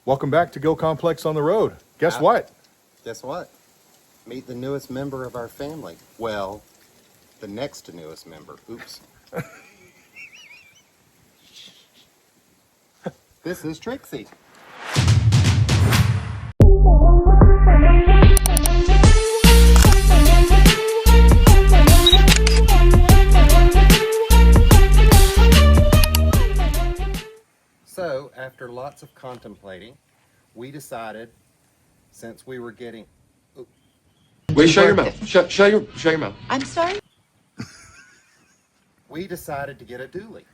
Welcome back to GilComPlex on the road. Guess what? Guess what? Meet the newest member of our family. Well, the next to newest member. Oops. This is Trixie. So, after lots of contemplating, we decided, since we were getting... Wait, shut your mouth. Shut your mouth. I'm sorry? We decided to get a dually.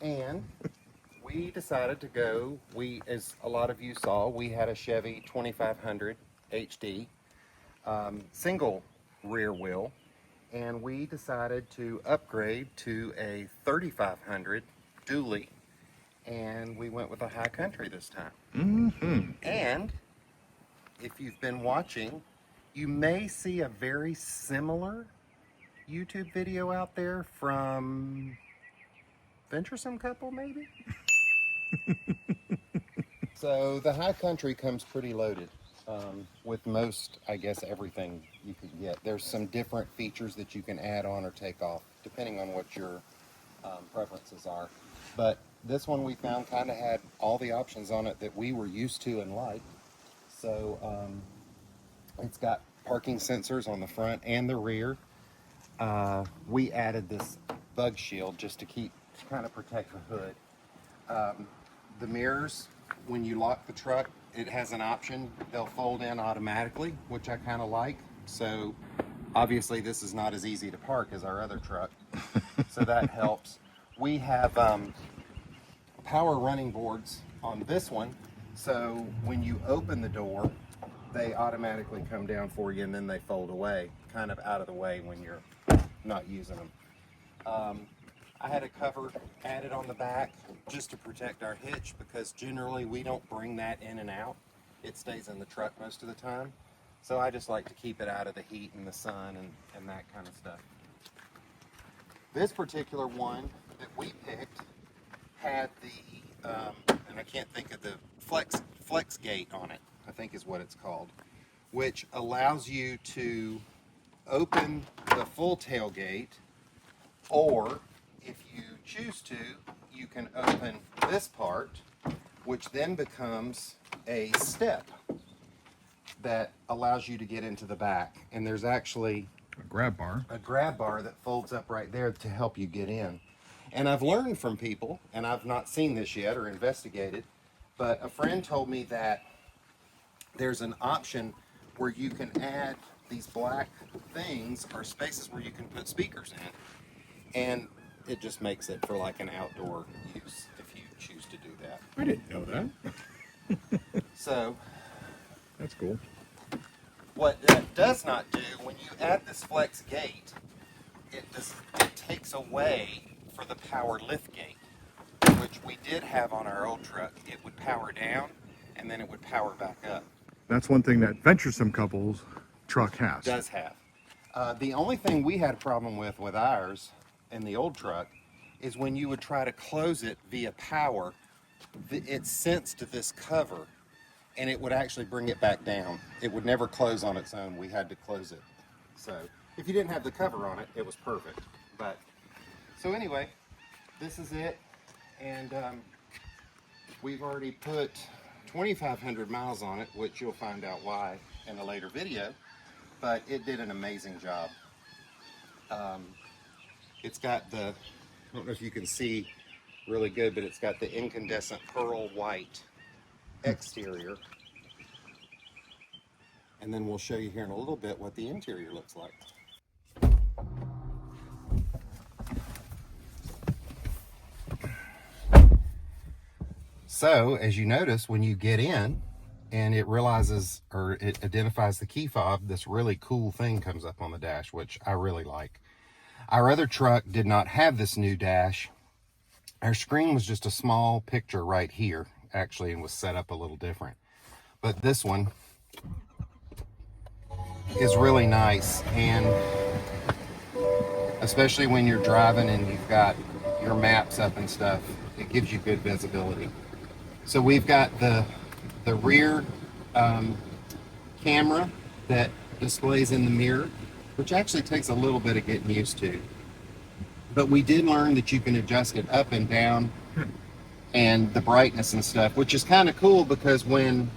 And we decided to go, as a lot of you saw, we had a Chevy 2500 HD, single rear wheel, and we decided to upgrade to a 3500 dually, and we went with a high country this time. Mm-hmm. And if you've been watching, you may see a very similar YouTube video out there from Venturesome Couple, maybe? So the high country comes pretty loaded with most, I guess, everything you could get. There's some different features that you can add on or take off, depending on what your preferences are. But this one we found kind of had all the options on it that we were used to and liked. So it's got parking sensors on the front and the rear. We added this bug shield just to kind of protect the hood. The mirrors, when you lock the truck, it has an option. They'll fold in automatically, which I kind of like. So obviously this is not as easy to park as our other truck. So that helps. We have power running boards on this one. So when you open the door, they automatically come down for you and then they fold away, kind of out of the way when you're not using them. I had a cover added on the back just to protect our hitch because generally we don't bring that in and out. It stays in the truck most of the time. So I just like to keep it out of the heat and the sun and that kind of stuff. This particular one that we picked had the, and I can't think of the flex gate on it, I think is what it's called, which allows you to open the full tailgate, or if you choose to, you can open this part, which then becomes a step that allows you to get into the back. And there's actually A grab bar that folds up right there to help you get in. And I've learned from people, and I've not seen this yet or investigated, but a friend told me that there's an option where you can add these black things or spaces where you can put speakers in, and it just makes it for like an outdoor use if you choose to do that. I didn't know that. So That's cool. what that does not do, when you add this flex gate, it takes away for the power lift gate, which we did have on our old truck. It would power down and then it would power back up. That's one thing that Venturesome Couple's truck has. Does have. The only thing we had a problem with ours in the old truck is when you would try to close it via power, it sensed this cover and it would actually bring it back down. It would never close on its own. We had to close it. So if you didn't have the cover on it, it was perfect. But so anyway, this is it. And we've already put 2,500 miles on it, which you'll find out why in a later video, but it did an amazing job. It's got the, I don't know if you can see really good, but it's got the incandescent pearl white exterior. And then we'll show you here in a little bit what the interior looks like. So, as you notice, when you get in and it realizes, or it identifies the key fob, this really cool thing comes up on the dash, which I really like. Our other truck did not have this new dash. Our screen was just a small picture right here, actually, and was set up a little different. But this one is really nice, and especially when you're driving and you've got your maps up and stuff, it gives you good visibility. So we've got the rear camera that displays in the mirror, which actually takes a little bit of getting used to. But we did learn that you can adjust it up and down and the brightness and stuff, which is kind of cool because when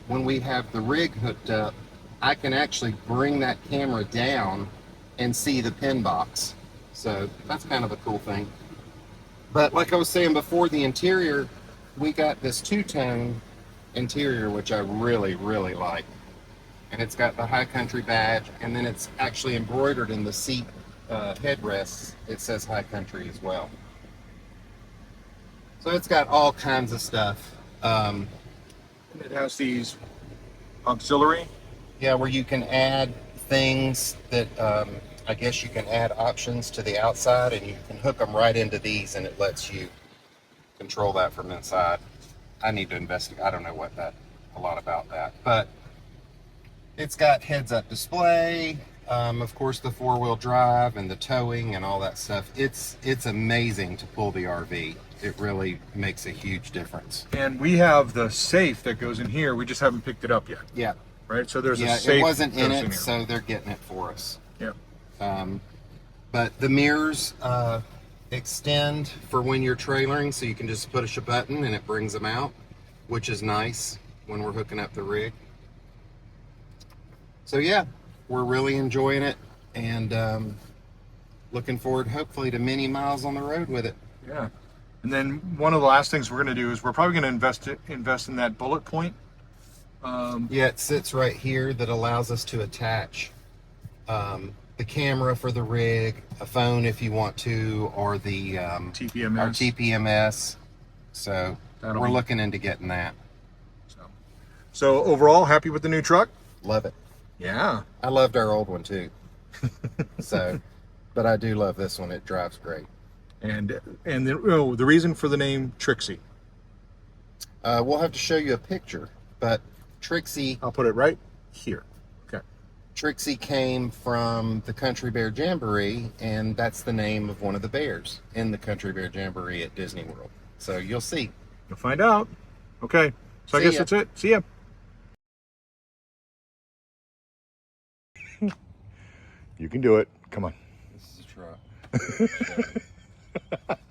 we have the rig hooked up, I can actually bring that camera down and see the pin box. So that's kind of a cool thing. But like I was saying before, the interior, we got this two-tone interior, which I really, really like. And it's got the High Country badge, and then it's actually embroidered in the seat headrests. It says High Country as well. So it's got all kinds of stuff. It has these auxiliary. Yeah, where you can add things that I guess you can add options to the outside, and you can hook them right into these, and it lets you control that from inside. I need to investigate. I don't know a lot about that, but it's got heads-up display. Of course, the four-wheel drive and the towing and all that stuff. It's amazing to pull the RV. It really makes a huge difference. And we have the safe that goes in here. We just haven't picked it up yet. Yeah. Right? So there's a Yeah, safe. it wasn't in that goes it, so they're getting it for us. Yeah. But the mirrors extend for when you're trailering, so you can just push a button and it brings them out, which is nice when we're hooking up the rig. So yeah, we're really enjoying it, and looking forward hopefully to many miles on the road with it. Yeah. And then one of the last things we're going to do is we're probably going to invest in that bullet point. Yeah, it sits right here that allows us to attach the camera for the rig, a phone if you want to, or the TPMS. our TPMS. So we're looking into getting that. So overall, happy with the new truck? Love it. Yeah. I loved our old one too. So, but I do love this one. It drives great. And the reason for the name Trixie. We'll have to show you a picture, but Trixie. I'll put it right here. Okay. Trixie came from the Country Bear Jamboree, and that's the name of one of the bears in the Country Bear Jamboree at Disney World. So you'll see. You'll find out. Okay. So I guess that's it. See ya. You can do it. Come on. This is a truck.